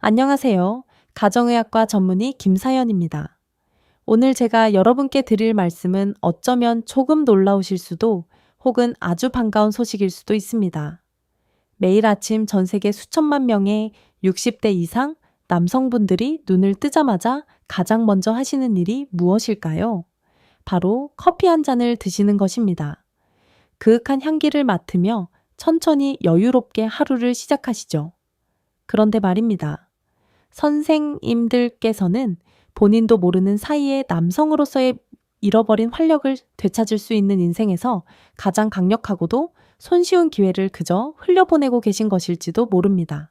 안녕하세요. 가정의학과 전문의 김사연입니다. 오늘 제가 여러분께 드릴 말씀은 어쩌면 조금 놀라우실 수도 혹은 아주 반가운 소식일 수도 있습니다. 매일 아침 전 세계 수천만 명의 60대 이상 남성분들이 눈을 뜨자마자 가장 먼저 하시는 일이 무엇일까요? 바로 커피 한 잔을 드시는 것입니다. 그윽한 향기를 맡으며 천천히 여유롭게 하루를 시작하시죠. 그런데 말입니다. 선생님들께서는 본인도 모르는 사이에 남성으로서의 잃어버린 활력을 되찾을 수 있는 인생에서 가장 강력하고도 손쉬운 기회를 그저 흘려보내고 계신 것일지도 모릅니다.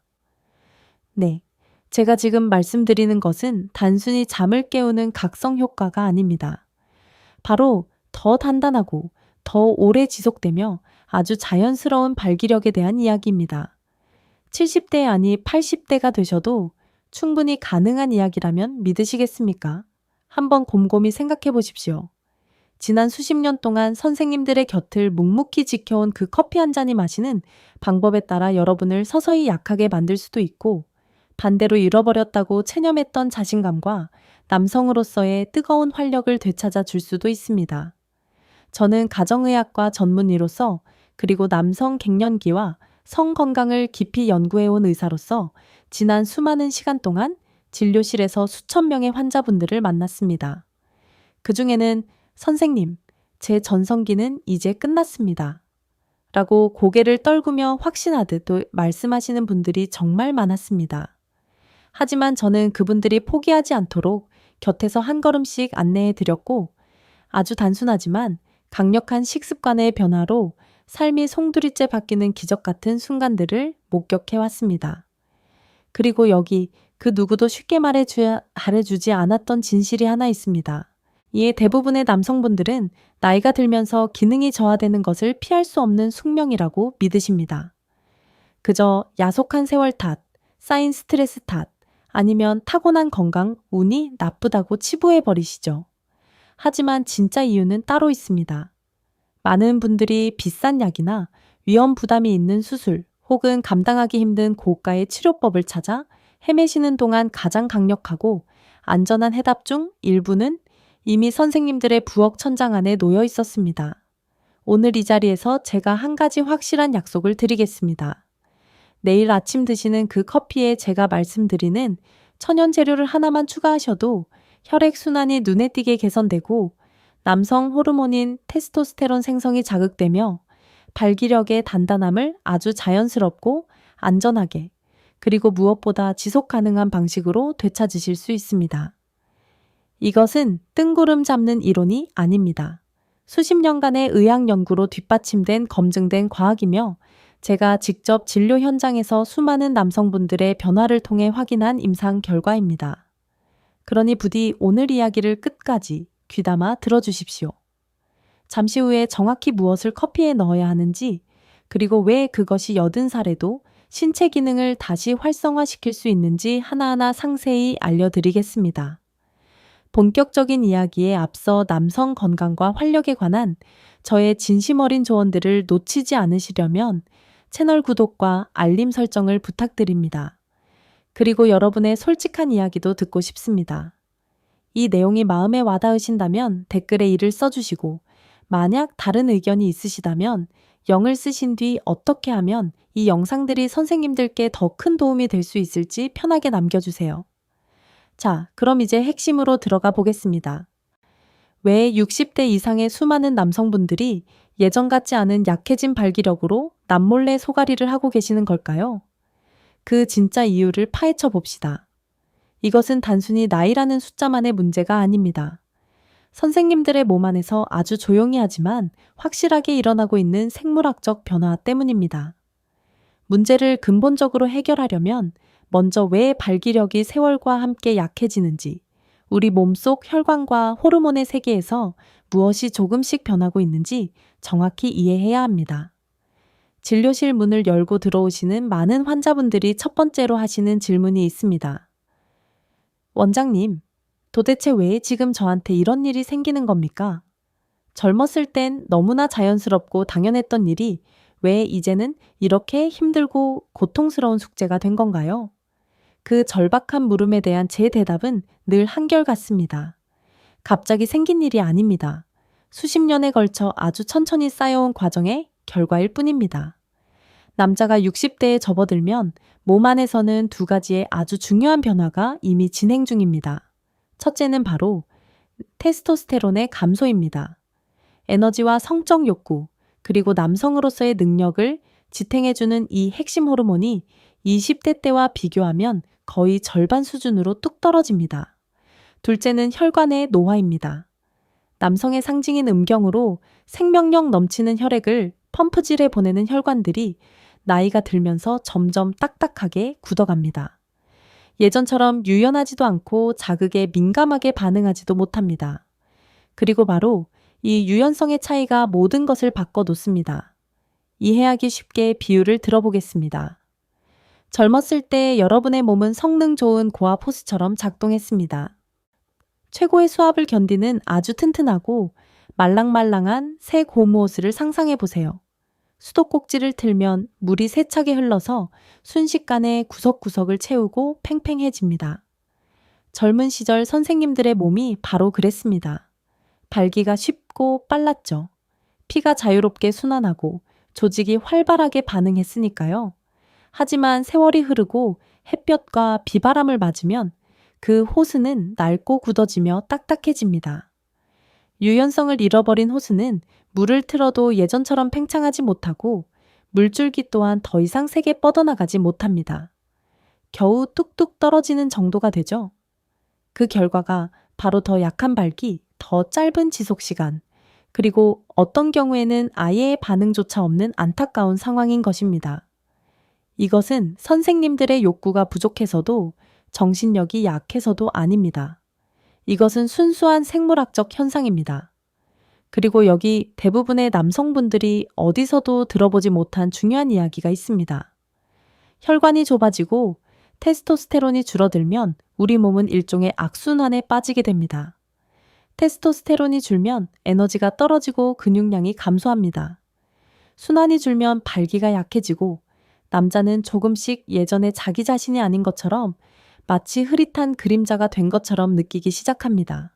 네. 제가 지금 말씀드리는 것은 단순히 잠을 깨우는 각성 효과가 아닙니다. 바로 더 단단하고 더 오래 지속되며 아주 자연스러운 발기력에 대한 이야기입니다. 70대 아니 80대가 되셔도 충분히 가능한 이야기라면 믿으시겠습니까? 한번 곰곰이 생각해 보십시오. 지난 수십 년 동안 선생님들의 곁을 묵묵히 지켜온 그 커피 한 잔이 마시는 방법에 따라 여러분을 서서히 약하게 만들 수도 있고, 반대로 잃어버렸다고 체념했던 자신감과 남성으로서의 뜨거운 활력을 되찾아 줄 수도 있습니다. 저는 가정의학과 전문의로서 그리고 남성 갱년기와 성 건강을 깊이 연구해온 의사로서 지난 수많은 시간 동안 진료실에서 수천 명의 환자분들을 만났습니다. 그 중에는 선생님, 제 전성기는 이제 끝났습니다. 라고 고개를 떨구며 확신하듯 또 말씀하시는 분들이 정말 많았습니다. 하지만 저는 그분들이 포기하지 않도록 곁에서 한 걸음씩 안내해 드렸고, 아주 단순하지만 강력한 식습관의 변화로 삶이 송두리째 바뀌는 기적 같은 순간들을 목격해 왔습니다. 그리고 여기 그 누구도 쉽게 말해주지 않았던 진실이 하나 있습니다. 이에 대부분의 남성분들은 나이가 들면서 기능이 저하되는 것을 피할 수 없는 숙명이라고 믿으십니다. 그저 야속한 세월 탓, 쌓인 스트레스 탓, 아니면 타고난 건강, 운이 나쁘다고 치부해 버리시죠. 하지만 진짜 이유는 따로 있습니다. 많은 분들이 비싼 약이나 위험 부담이 있는 수술 혹은 감당하기 힘든 고가의 치료법을 찾아 헤매시는 동안 가장 강력하고 안전한 해답 중 일부는 이미 선생님들의 부엌 천장 안에 놓여 있었습니다. 오늘 이 자리에서 제가 한 가지 확실한 약속을 드리겠습니다. 내일 아침 드시는 그 커피에 제가 말씀드리는 천연 재료를 하나만 추가하셔도 혈액순환이 눈에 띄게 개선되고 남성 호르몬인 테스토스테론 생성이 자극되며 발기력의 단단함을 아주 자연스럽고 안전하게 그리고 무엇보다 지속 가능한 방식으로 되찾으실 수 있습니다. 이것은 뜬구름 잡는 이론이 아닙니다. 수십 년간의 의학 연구로 뒷받침된 검증된 과학이며 제가 직접 진료 현장에서 수많은 남성분들의 변화를 통해 확인한 임상 결과입니다. 그러니 부디 오늘 이야기를 끝까지 귀담아 들어주십시오. 잠시 후에 정확히 무엇을 커피에 넣어야 하는지, 그리고 왜 그것이 80살에도 신체 기능을 다시 활성화시킬 수 있는지 하나하나 상세히 알려드리겠습니다. 본격적인 이야기에 앞서 남성 건강과 활력에 관한 저의 진심 어린 조언들을 놓치지 않으시려면 채널 구독과 알림 설정을 부탁드립니다. 그리고 여러분의 솔직한 이야기도 듣고 싶습니다. 이 내용이 마음에 와닿으신다면 댓글에 일을 써주시고, 만약 다른 의견이 있으시다면 0을 쓰신 뒤 어떻게 하면 이 영상들이 선생님들께 더 큰 도움이 될 수 있을지 편하게 남겨주세요. 자, 그럼 이제 핵심으로 들어가 보겠습니다. 왜 60대 이상의 수많은 남성분들이 예전 같지 않은 약해진 발기력으로 남몰래 소가리를 하고 계시는 걸까요? 그 진짜 이유를 파헤쳐 봅시다. 이것은 단순히 나이라는 숫자만의 문제가 아닙니다. 선생님들의 몸 안에서 아주 조용히 하지만 확실하게 일어나고 있는 생물학적 변화 때문입니다. 문제를 근본적으로 해결하려면 먼저 왜 발기력이 세월과 함께 약해지는지, 우리 몸속 혈관과 호르몬의 세계에서 무엇이 조금씩 변하고 있는지 정확히 이해해야 합니다. 진료실 문을 열고 들어오시는 많은 환자분들이 첫 번째로 하시는 질문이 있습니다. 원장님, 도대체 왜 지금 저한테 이런 일이 생기는 겁니까? 젊었을 땐 너무나 자연스럽고 당연했던 일이 왜 이제는 이렇게 힘들고 고통스러운 숙제가 된 건가요? 그 절박한 물음에 대한 제 대답은 늘 한결같습니다. 갑자기 생긴 일이 아닙니다. 수십 년에 걸쳐 아주 천천히 쌓여온 과정의 결과일 뿐입니다. 남자가 60대에 접어들면 몸 안에서는 두 가지의 아주 중요한 변화가 이미 진행 중입니다. 첫째는 바로 테스토스테론의 감소입니다. 에너지와 성적 욕구, 그리고 남성으로서의 능력을 지탱해주는 이 핵심 호르몬이 20대 때와 비교하면 거의 절반 수준으로 뚝 떨어집니다. 둘째는 혈관의 노화입니다. 남성의 상징인 음경으로 생명력 넘치는 혈액을 펌프질에 보내는 혈관들이 나이가 들면서 점점 딱딱하게 굳어갑니다. 예전처럼 유연하지도 않고 자극에 민감하게 반응하지도 못합니다. 그리고 바로 이 유연성의 차이가 모든 것을 바꿔놓습니다. 이해하기 쉽게 비유를 들어보겠습니다. 젊었을 때 여러분의 몸은 성능 좋은 고압 호스처럼 작동했습니다. 최고의 수압을 견디는 아주 튼튼하고 말랑말랑한 새 고무 호스를 상상해 보세요. 수도꼭지를 틀면 물이 세차게 흘러서 순식간에 구석구석을 채우고 팽팽해집니다. 젊은 시절 선생님들의 몸이 바로 그랬습니다. 발기가 쉽고 빨랐죠. 피가 자유롭게 순환하고 조직이 활발하게 반응했으니까요. 하지만 세월이 흐르고 햇볕과 비바람을 맞으면 그 호스는 낡고 굳어지며 딱딱해집니다. 유연성을 잃어버린 호스는 물을 틀어도 예전처럼 팽창하지 못하고 물줄기 또한 더 이상 세게 뻗어나가지 못합니다. 겨우 뚝뚝 떨어지는 정도가 되죠. 그 결과가 바로 더 약한 발기, 더 짧은 지속시간, 그리고 어떤 경우에는 아예 반응조차 없는 안타까운 상황인 것입니다. 이것은 선생님들의 욕구가 부족해서도 정신력이 약해서도 아닙니다. 이것은 순수한 생물학적 현상입니다. 그리고 여기 대부분의 남성분들이 어디서도 들어보지 못한 중요한 이야기가 있습니다. 혈관이 좁아지고 테스토스테론이 줄어들면 우리 몸은 일종의 악순환에 빠지게 됩니다. 테스토스테론이 줄면 에너지가 떨어지고 근육량이 감소합니다. 순환이 줄면 발기가 약해지고 남자는 조금씩 예전에 자기 자신이 아닌 것처럼 마치 흐릿한 그림자가 된 것처럼 느끼기 시작합니다.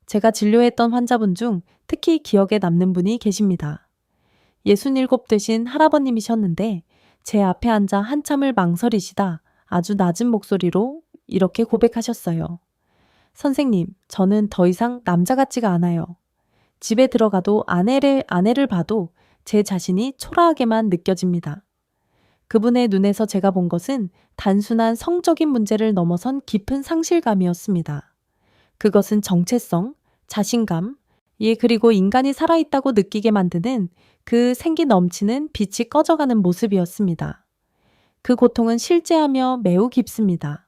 제가 진료했던 환자분 중 특히 기억에 남는 분이 계십니다. 67 되신 할아버님이셨는데 제 앞에 앉아 한참을 망설이시다 아주 낮은 목소리로 이렇게 고백하셨어요. 선생님, 저는 더 이상 남자 같지가 않아요. 집에 들어가도 아내를 봐도 제 자신이 초라하게만 느껴집니다. 그분의 눈에서 제가 본 것은 단순한 성적인 문제를 넘어선 깊은 상실감이었습니다. 그것은 정체성, 자신감, 그리고 인간이 살아있다고 느끼게 만드는 그 생기 넘치는 빛이 꺼져가는 모습이었습니다. 그 고통은 실제하며 매우 깊습니다.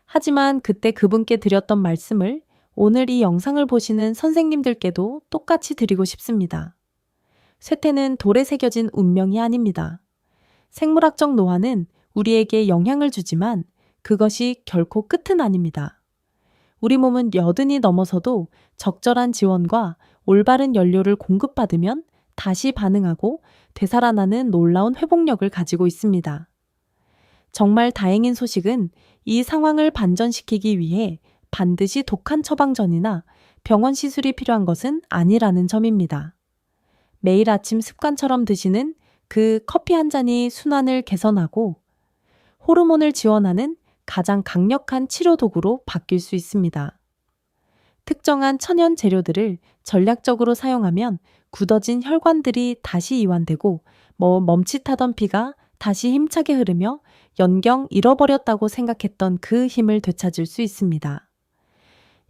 하지만 그때 그분께 드렸던 말씀을 오늘 이 영상을 보시는 선생님들께도 똑같이 드리고 싶습니다. 쇠퇴는 돌에 새겨진 운명이 아닙니다. 생물학적 노화는 우리에게 영향을 주지만 그것이 결코 끝은 아닙니다. 우리 몸은 여든이 넘어서도 적절한 지원과 올바른 연료를 공급받으면 다시 반응하고 되살아나는 놀라운 회복력을 가지고 있습니다. 정말 다행인 소식은 이 상황을 반전시키기 위해 반드시 독한 처방전이나 병원 시술이 필요한 것은 아니라는 점입니다. 매일 아침 습관처럼 드시는 그 커피 한 잔이 순환을 개선하고 호르몬을 지원하는 가장 강력한 치료 도구로 바뀔 수 있습니다. 특정한 천연 재료들을 전략적으로 사용하면 굳어진 혈관들이 다시 이완되고 멈칫하던 피가 다시 힘차게 흐르며 연경 잃어버렸다고 생각했던 그 힘을 되찾을 수 있습니다.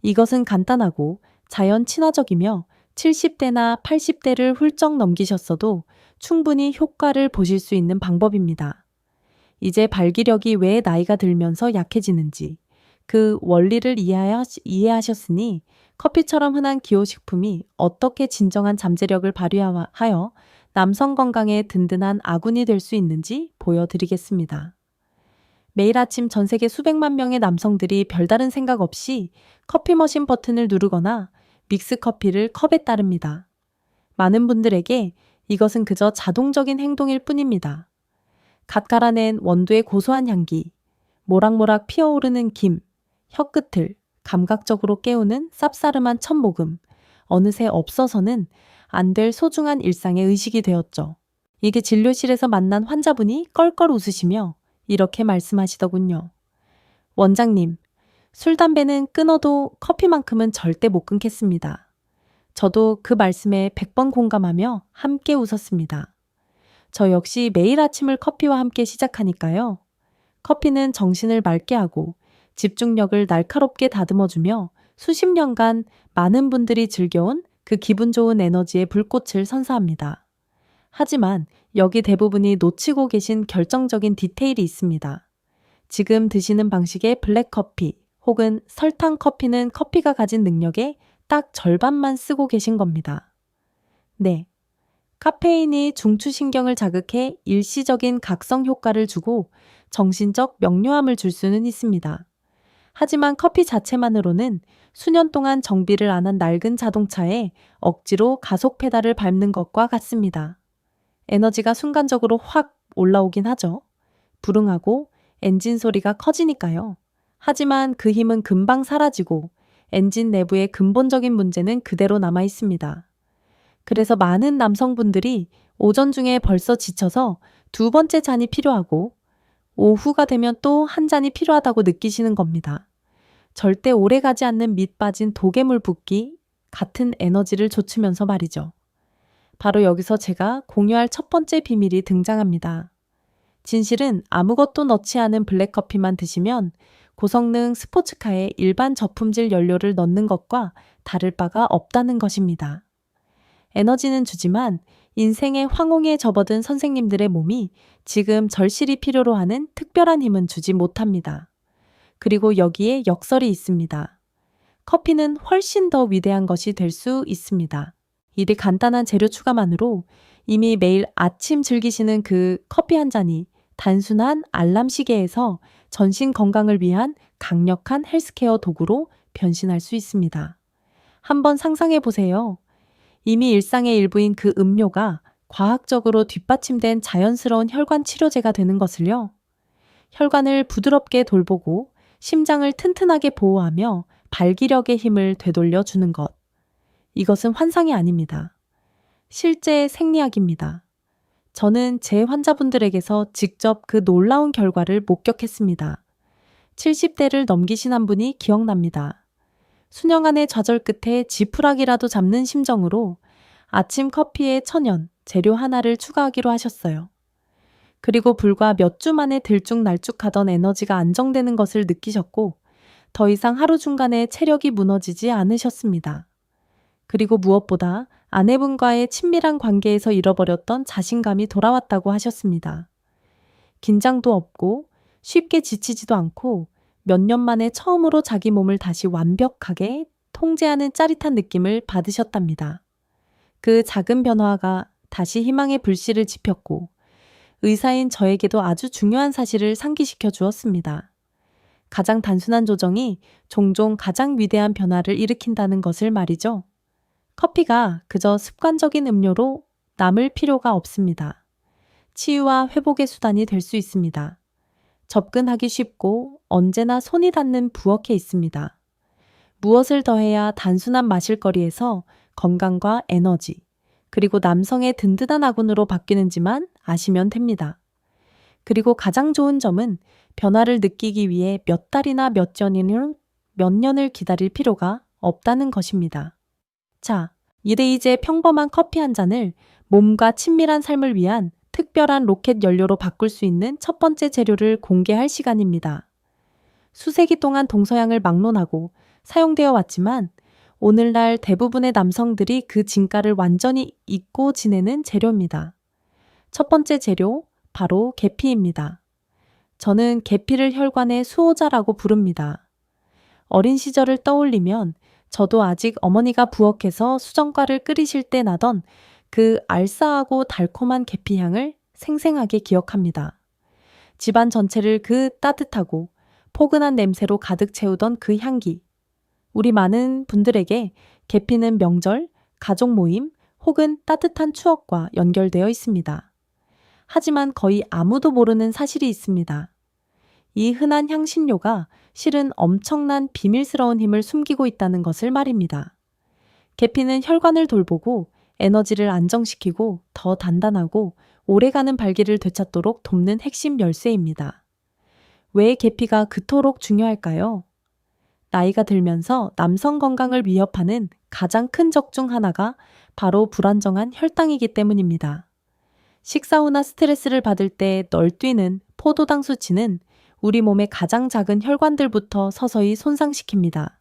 이것은 간단하고 자연 친화적이며 70대나 80대를 훌쩍 넘기셨어도 충분히 효과를 보실 수 있는 방법입니다. 이제 발기력이 왜 나이가 들면서 약해지는지 그 원리를 이해하셨으니 커피처럼 흔한 기호식품이 어떻게 진정한 잠재력을 발휘하여 남성 건강에 든든한 아군이 될 수 있는지 보여드리겠습니다. 매일 아침 전 세계 수백만 명의 남성들이 별다른 생각 없이 커피 머신 버튼을 누르거나 믹스 커피를 컵에 따릅니다. 많은 분들에게 이것은 그저 자동적인 행동일 뿐입니다. 갓 갈아낸 원두의 고소한 향기, 모락모락 피어오르는 김, 혀끝을 감각적으로 깨우는 쌉싸름한 첫 모금, 어느새 없어서는 안 될 소중한 일상의 의식이 되었죠. 이게 진료실에서 만난 환자분이 껄껄 웃으시며 이렇게 말씀하시더군요. 원장님, 술, 담배는 끊어도 커피만큼은 절대 못 끊겠습니다. 저도 그 말씀에 100번 공감하며 함께 웃었습니다. 저 역시 매일 아침을 커피와 함께 시작하니까요. 커피는 정신을 맑게 하고 집중력을 날카롭게 다듬어주며 수십 년간 많은 분들이 즐겨온 그 기분 좋은 에너지의 불꽃을 선사합니다. 하지만 여기 대부분이 놓치고 계신 결정적인 디테일이 있습니다. 지금 드시는 방식의 블랙커피 혹은 설탕 커피는 커피가 가진 능력의 딱 절반만 쓰고 계신 겁니다. 네. 카페인이 중추신경을 자극해 일시적인 각성 효과를 주고 정신적 명료함을 줄 수는 있습니다. 하지만 커피 자체만으로는 수년 동안 정비를 안 한 낡은 자동차에 억지로 가속 페달을 밟는 것과 같습니다. 에너지가 순간적으로 확 올라오긴 하죠. 부릉하고 엔진 소리가 커지니까요. 하지만 그 힘은 금방 사라지고 엔진 내부의 근본적인 문제는 그대로 남아 있습니다. 그래서 많은 남성분들이 오전 중에 벌써 지쳐서 두 번째 잔이 필요하고 오후가 되면 또 한 잔이 필요하다고 느끼시는 겁니다. 절대 오래가지 않는 밑 빠진 도개물 붓기 같은 에너지를 좇으면서 말이죠. 바로 여기서 제가 공유할 첫 번째 비밀이 등장합니다. 진실은 아무것도 넣지 않은 블랙커피만 드시면 고성능 스포츠카에 일반 저품질 연료를 넣는 것과 다를 바가 없다는 것입니다. 에너지는 주지만 인생의 황홍에 접어든 선생님들의 몸이 지금 절실히 필요로 하는 특별한 힘은 주지 못합니다. 그리고 여기에 역설이 있습니다. 커피는 훨씬 더 위대한 것이 될 수 있습니다. 이리 간단한 재료 추가만으로 이미 매일 아침 즐기시는 그 커피 한 잔이 단순한 알람 시계에서 전신 건강을 위한 강력한 헬스케어 도구로 변신할 수 있습니다. 한번 상상해 보세요. 이미 일상의 일부인 그 음료가 과학적으로 뒷받침된 자연스러운 혈관 치료제가 되는 것을요. 혈관을 부드럽게 돌보고 심장을 튼튼하게 보호하며 발기력의 힘을 되돌려 주는 것. 이것은 환상이 아닙니다. 실제 생리학입니다. 저는 제 환자분들에게서 직접 그 놀라운 결과를 목격했습니다. 70대를 넘기신 한 분이 기억납니다. 수년간의 좌절 끝에 지푸라기라도 잡는 심정으로 아침 커피에 천연, 재료 하나를 추가하기로 하셨어요. 그리고 불과 몇 주 만에 들쭉날쭉하던 에너지가 안정되는 것을 느끼셨고 더 이상 하루 중간에 체력이 무너지지 않으셨습니다. 그리고 무엇보다 아내분과의 친밀한 관계에서 잃어버렸던 자신감이 돌아왔다고 하셨습니다. 긴장도 없고 쉽게 지치지도 않고 몇 년 만에 처음으로 자기 몸을 다시 완벽하게 통제하는 짜릿한 느낌을 받으셨답니다. 그 작은 변화가 다시 희망의 불씨를 지폈고 의사인 저에게도 아주 중요한 사실을 상기시켜 주었습니다. 가장 단순한 조정이 종종 가장 위대한 변화를 일으킨다는 것을 말이죠. 커피가 그저 습관적인 음료로 남을 필요가 없습니다. 치유와 회복의 수단이 될 수 있습니다. 접근하기 쉽고 언제나 손이 닿는 부엌에 있습니다. 무엇을 더해야 단순한 마실거리에서 건강과 에너지, 그리고 남성의 든든한 아군으로 바뀌는지만 아시면 됩니다. 그리고 가장 좋은 점은 변화를 느끼기 위해 몇 달이나 몇 년을 기다릴 필요가 없다는 것입니다. 자, 이제 평범한 커피 한 잔을 몸과 친밀한 삶을 위한 특별한 로켓 연료로 바꿀 수 있는 첫 번째 재료를 공개할 시간입니다. 수세기 동안 동서양을 막론하고 사용되어 왔지만 오늘날 대부분의 남성들이 그 진가를 완전히 잊고 지내는 재료입니다. 첫 번째 재료, 바로 계피입니다. 저는 계피를 혈관의 수호자라고 부릅니다. 어린 시절을 떠올리면 저도 아직 어머니가 부엌에서 수정과를 끓이실 때 나던 그 알싸하고 달콤한 계피향을 생생하게 기억합니다. 집안 전체를 그 따뜻하고 포근한 냄새로 가득 채우던 그 향기. 우리 많은 분들에게 계피는 명절, 가족 모임 혹은 따뜻한 추억과 연결되어 있습니다. 하지만 거의 아무도 모르는 사실이 있습니다. 이 흔한 향신료가 실은 엄청난 비밀스러운 힘을 숨기고 있다는 것을 말입니다. 계피는 혈관을 돌보고 에너지를 안정시키고 더 단단하고 오래가는 발기를 되찾도록 돕는 핵심 열쇠입니다. 왜 계피가 그토록 중요할까요? 나이가 들면서 남성 건강을 위협하는 가장 큰 적 중 하나가 바로 불안정한 혈당이기 때문입니다. 식사 후나 스트레스를 받을 때 널뛰는 포도당 수치는 우리 몸의 가장 작은 혈관들부터 서서히 손상시킵니다.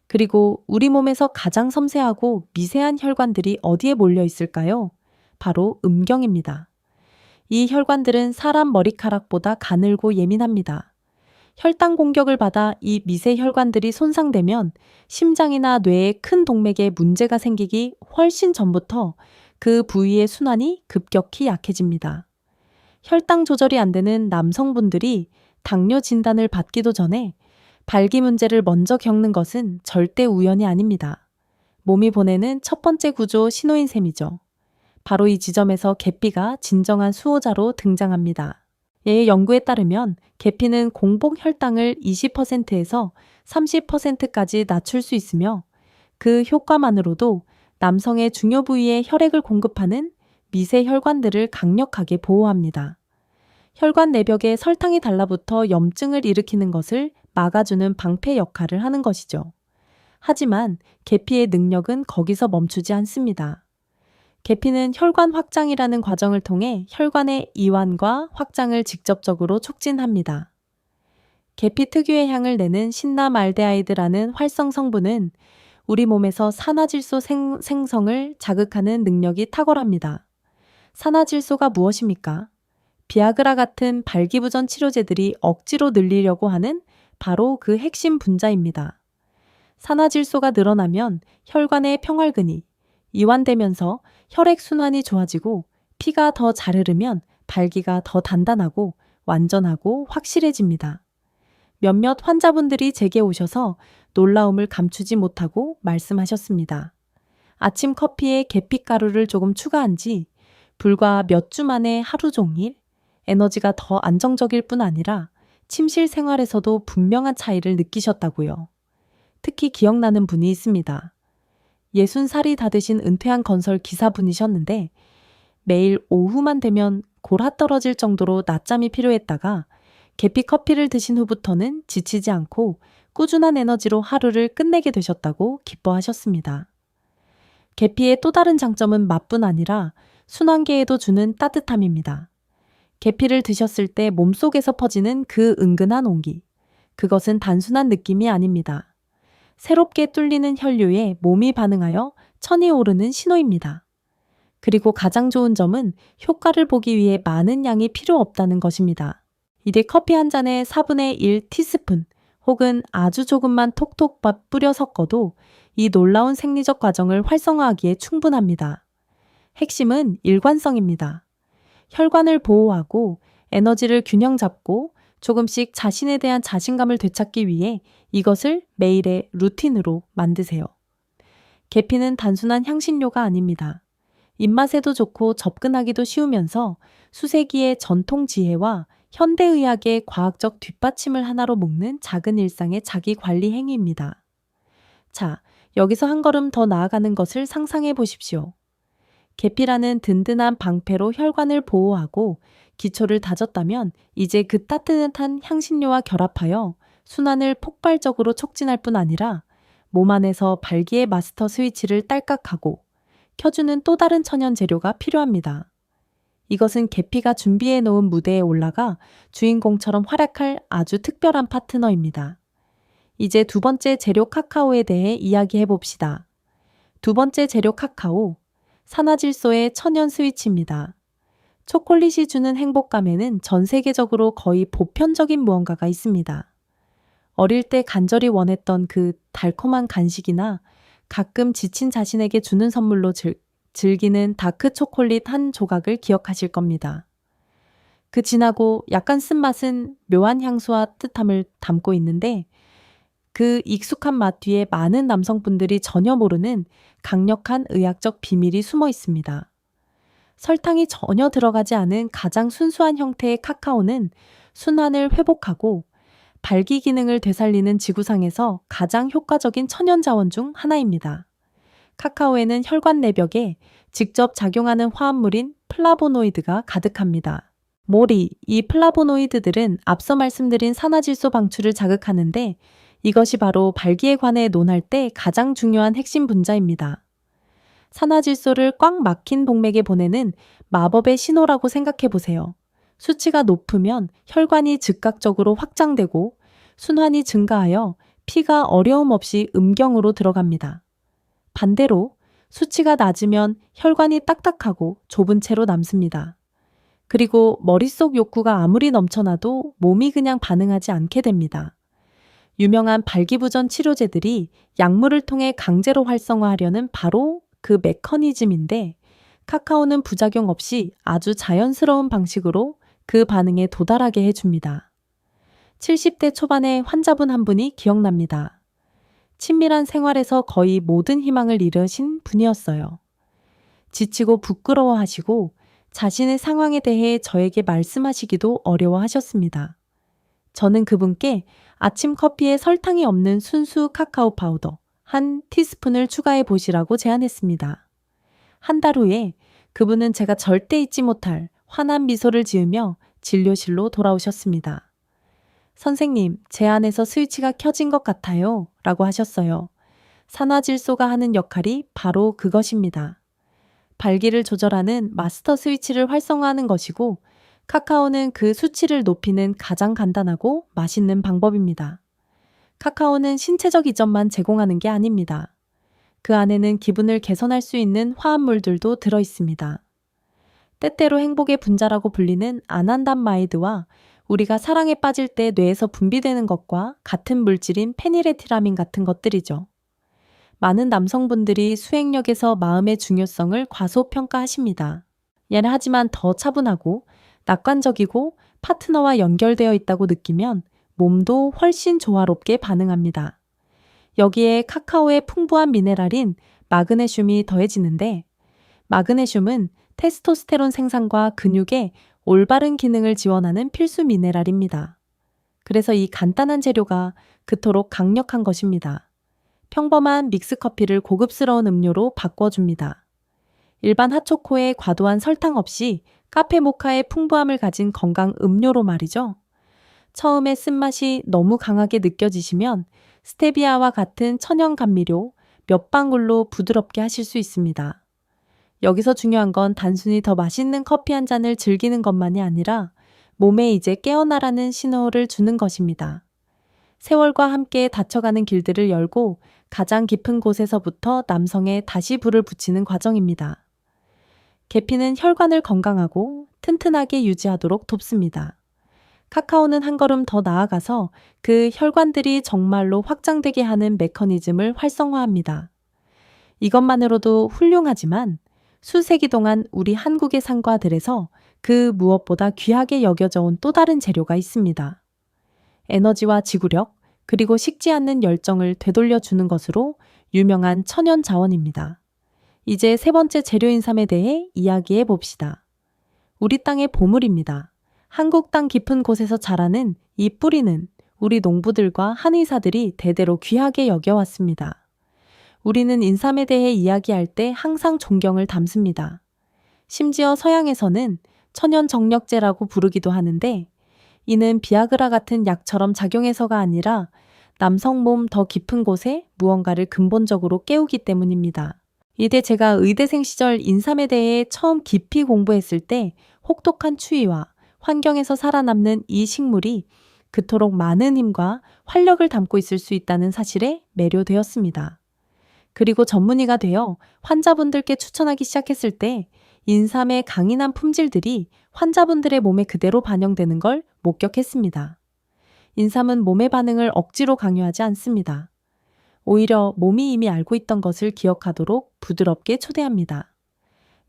그리고 우리 몸에서 가장 섬세하고 미세한 혈관들이 어디에 몰려 있을까요? 바로 음경입니다. 이 혈관들은 사람 머리카락보다 가늘고 예민합니다. 혈당 공격을 받아 이 미세 혈관들이 손상되면 심장이나 뇌에 큰 동맥에 문제가 생기기 훨씬 전부터 그 부위의 순환이 급격히 약해집니다. 혈당 조절이 안 되는 남성분들이 당뇨 진단을 받기도 전에 발기 문제를 먼저 겪는 것은 절대 우연이 아닙니다. 몸이 보내는 첫 번째 구조 신호인 셈이죠. 바로 이 지점에서 계피가 진정한 수호자로 등장합니다. 예, 연구에 따르면 계피는 공복 혈당을 20%에서 30%까지 낮출 수 있으며 그 효과만으로도 남성의 중요 부위에 혈액을 공급하는 미세 혈관들을 강력하게 보호합니다. 혈관 내벽에 설탕이 달라붙어 염증을 일으키는 것을 막아주는 방패 역할을 하는 것이죠. 하지만 계피의 능력은 거기서 멈추지 않습니다. 계피는 혈관 확장이라는 과정을 통해 혈관의 이완과 확장을 직접적으로 촉진합니다. 계피 특유의 향을 내는 신나말데하이드라는 활성 성분은 우리 몸에서 산화질소 생성을 자극하는 능력이 탁월합니다. 산화질소가 무엇입니까? 비아그라 같은 발기부전 치료제들이 억지로 늘리려고 하는 바로 그 핵심 분자입니다. 산화질소가 늘어나면 혈관의 평활근이 이완되면서 혈액순환이 좋아지고 피가 더 잘 흐르면 발기가 더 단단하고 완전하고 확실해집니다. 몇몇 환자분들이 제게 오셔서 놀라움을 감추지 못하고 말씀하셨습니다. 아침 커피에 계피가루를 조금 추가한 지 불과 몇 주 만에 하루 종일 에너지가 더 안정적일 뿐 아니라 침실 생활에서도 분명한 차이를 느끼셨다고요. 특히 기억나는 분이 있습니다. 60살이 다 되신 은퇴한 건설 기사분이셨는데 매일 오후만 되면 골아 떨어질 정도로 낮잠이 필요했다가 계피 커피를 드신 후부터는 지치지 않고 꾸준한 에너지로 하루를 끝내게 되셨다고 기뻐하셨습니다. 계피의 또 다른 장점은 맛뿐 아니라 순환계에도 주는 따뜻함입니다. 계피를 드셨을 때 몸속에서 퍼지는 그 은근한 온기. 그것은 단순한 느낌이 아닙니다. 새롭게 뚫리는 혈류에 몸이 반응하여 천이 오르는 신호입니다. 그리고 가장 좋은 점은 효과를 보기 위해 많은 양이 필요 없다는 것입니다. 이제 커피 한 잔에 4분의 1 티스푼 혹은 아주 조금만 톡톡 뿌려 섞어도 이 놀라운 생리적 과정을 활성화하기에 충분합니다. 핵심은 일관성입니다. 혈관을 보호하고 에너지를 균형 잡고 조금씩 자신에 대한 자신감을 되찾기 위해 이것을 매일의 루틴으로 만드세요. 계피는 단순한 향신료가 아닙니다. 입맛에도 좋고 접근하기도 쉬우면서 수세기의 전통 지혜와 현대의학의 과학적 뒷받침을 하나로 묶는 작은 일상의 자기 관리 행위입니다. 자, 여기서 한 걸음 더 나아가는 것을 상상해 보십시오. 계피라는 든든한 방패로 혈관을 보호하고 기초를 다졌다면 이제 그 따뜻한 향신료와 결합하여 순환을 폭발적으로 촉진할 뿐 아니라 몸 안에서 발기의 마스터 스위치를 딸깍하고 켜주는 또 다른 천연 재료가 필요합니다. 이것은 계피가 준비해 놓은 무대에 올라가 주인공처럼 활약할 아주 특별한 파트너입니다. 이제 두 번째 재료 카카오에 대해 이야기해 봅시다. 두 번째 재료 카카오. 산화질소의 천연 스위치입니다. 초콜릿이 주는 행복감에는 전 세계적으로 거의 보편적인 무언가가 있습니다. 어릴 때 간절히 원했던 그 달콤한 간식이나 가끔 지친 자신에게 주는 선물로 즐기는 다크 초콜릿 한 조각을 기억하실 겁니다. 그 진하고 약간 쓴맛은 묘한 향수와 뜨뜻함을 담고 있는데 그 익숙한 맛 뒤에 많은 남성분들이 전혀 모르는 강력한 의학적 비밀이 숨어 있습니다. 설탕이 전혀 들어가지 않은 가장 순수한 형태의 카카오는 순환을 회복하고 발기 기능을 되살리는 지구상에서 가장 효과적인 천연 자원 중 하나입니다. 카카오에는 혈관 내벽에 직접 작용하는 화합물인 플라보노이드가 가득합니다. 이 플라보노이드들은 앞서 말씀드린 산화질소 방출을 자극하는데 이것이 바로 발기에 관해 논할 때 가장 중요한 핵심 분자입니다. 산화질소를 꽉 막힌 동맥에 보내는 마법의 신호라고 생각해 보세요. 수치가 높으면 혈관이 즉각적으로 확장되고 순환이 증가하여 피가 어려움 없이 음경으로 들어갑니다. 반대로 수치가 낮으면 혈관이 딱딱하고 좁은 채로 남습니다. 그리고 머릿속 욕구가 아무리 넘쳐나도 몸이 그냥 반응하지 않게 됩니다. 유명한 발기부전 치료제들이 약물을 통해 강제로 활성화하려는 바로 그 메커니즘인데 카카오는 부작용 없이 아주 자연스러운 방식으로 그 반응에 도달하게 해줍니다. 70대 초반의 환자분 한 분이 기억납니다. 친밀한 생활에서 거의 모든 희망을 잃으신 분이었어요. 지치고 부끄러워하시고 자신의 상황에 대해 저에게 말씀하시기도 어려워하셨습니다. 저는 그분께 아침 커피에 설탕이 없는 순수 카카오 파우더 한 티스푼을 추가해 보시라고 제안했습니다. 한 달 후에 그분은 제가 절대 잊지 못할 환한 미소를 지으며 진료실로 돌아오셨습니다. 선생님, 제 안에서 스위치가 켜진 것 같아요. 라고 하셨어요. 산화질소가 하는 역할이 바로 그것입니다. 발기를 조절하는 마스터 스위치를 활성화하는 것이고 카카오는 그 수치를 높이는 가장 간단하고 맛있는 방법입니다. 카카오는 신체적 이점만 제공하는 게 아닙니다. 그 안에는 기분을 개선할 수 있는 화합물들도 들어 있습니다. 때때로 행복의 분자라고 불리는 아난담마이드와 우리가 사랑에 빠질 때 뇌에서 분비되는 것과 같은 물질인 페니레티라민 같은 것들이죠. 많은 남성분들이 수행력에서 마음의 중요성을 과소평가하십니다. 하지만 더 차분하고 낙관적이고 파트너와 연결되어 있다고 느끼면 몸도 훨씬 조화롭게 반응합니다. 여기에 카카오의 풍부한 미네랄인 마그네슘이 더해지는데 마그네슘은 테스토스테론 생산과 근육의 올바른 기능을 지원하는 필수 미네랄입니다. 그래서 이 간단한 재료가 그토록 강력한 것입니다. 평범한 믹스커피를 고급스러운 음료로 바꿔줍니다. 일반 핫초코에 과도한 설탕 없이 카페 모카의 풍부함을 가진 건강 음료로 말이죠. 처음에 쓴맛이 너무 강하게 느껴지시면 스테비아와 같은 천연 감미료 몇 방울로 부드럽게 하실 수 있습니다. 여기서 중요한 건 단순히 더 맛있는 커피 한 잔을 즐기는 것만이 아니라 몸에 이제 깨어나라는 신호를 주는 것입니다. 세월과 함께 닫혀가는 길들을 열고 가장 깊은 곳에서부터 남성에 다시 불을 붙이는 과정입니다. 계피는 혈관을 건강하고 튼튼하게 유지하도록 돕습니다. 카카오는 한 걸음 더 나아가서 그 혈관들이 정말로 확장되게 하는 메커니즘을 활성화합니다. 이것만으로도 훌륭하지만 수세기 동안 우리 한국의 상과들에서 그 무엇보다 귀하게 여겨져 온 또 다른 재료가 있습니다. 에너지와 지구력, 그리고 식지 않는 열정을 되돌려주는 것으로 유명한 천연 자원입니다. 이제 세 번째 재료 인삼에 대해 이야기해 봅시다. 우리 땅의 보물입니다. 한국 땅 깊은 곳에서 자라는 이 뿌리는 우리 농부들과 한의사들이 대대로 귀하게 여겨왔습니다. 우리는 인삼에 대해 이야기할 때 항상 존경을 담습니다. 심지어 서양에서는 천연 정력제라고 부르기도 하는데 이는 비아그라 같은 약처럼 작용해서가 아니라 남성 몸 더 깊은 곳에 무언가를 근본적으로 깨우기 때문입니다. 이때 제가 의대생 시절 인삼에 대해 처음 깊이 공부했을 때 혹독한 추위와 환경에서 살아남는 이 식물이 그토록 많은 힘과 활력을 담고 있을 수 있다는 사실에 매료되었습니다. 그리고 전문의가 되어 환자분들께 추천하기 시작했을 때 인삼의 강인한 품질들이 환자분들의 몸에 그대로 반영되는 걸 목격했습니다. 인삼은 몸의 반응을 억지로 강요하지 않습니다. 오히려 몸이 이미 알고 있던 것을 기억하도록 부드럽게 초대합니다.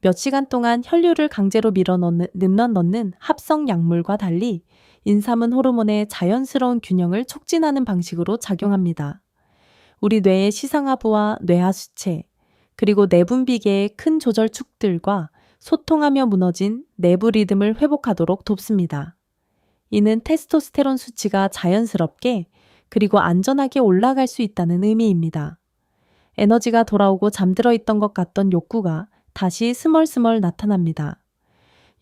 몇 시간 동안 혈류를 강제로 넣는 합성 약물과 달리 인삼은 호르몬의 자연스러운 균형을 촉진하는 방식으로 작용합니다. 우리 뇌의 시상하부와 뇌하수체, 그리고 내분비계의 큰 조절축들과 소통하며 무너진 내부 리듬을 회복하도록 돕습니다. 이는 테스토스테론 수치가 자연스럽게 그리고 안전하게 올라갈 수 있다는 의미입니다. 에너지가 돌아오고 잠들어 있던 것 같던 욕구가 다시 스멀스멀 나타납니다.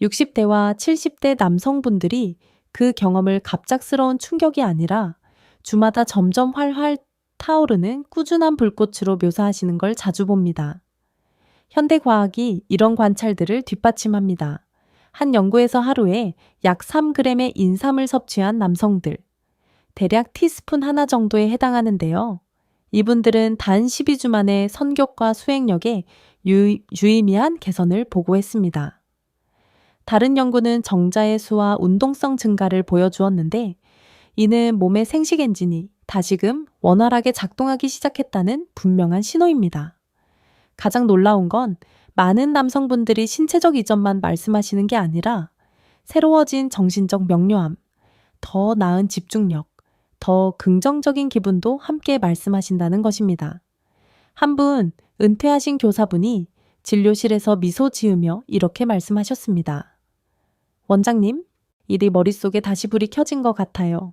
60대와 70대 남성분들이 그 경험을 갑작스러운 충격이 아니라 주마다 점점 활활 타오르는 꾸준한 불꽃으로 묘사하시는 걸 자주 봅니다. 현대 과학이 이런 관찰들을 뒷받침합니다. 한 연구에서 하루에 약 3g의 인삼을 섭취한 남성들, 대략 티스푼 하나 정도에 해당하는데요. 이분들은 단 12주 만에 선격과 수행력에 유의미한 개선을 보고했습니다. 다른 연구는 정자의 수와 운동성 증가를 보여주었는데 이는 몸의 생식 엔진이 다시금 원활하게 작동하기 시작했다는 분명한 신호입니다. 가장 놀라운 건 많은 남성분들이 신체적 이점만 말씀하시는 게 아니라 새로워진 정신적 명료함, 더 나은 집중력, 더 긍정적인 기분도 함께 말씀하신다는 것입니다. 한 분 은퇴하신 교사분이 진료실에서 미소 지으며 이렇게 말씀하셨습니다. 원장님, 일이 머릿속에 다시 불이 켜진 것 같아요.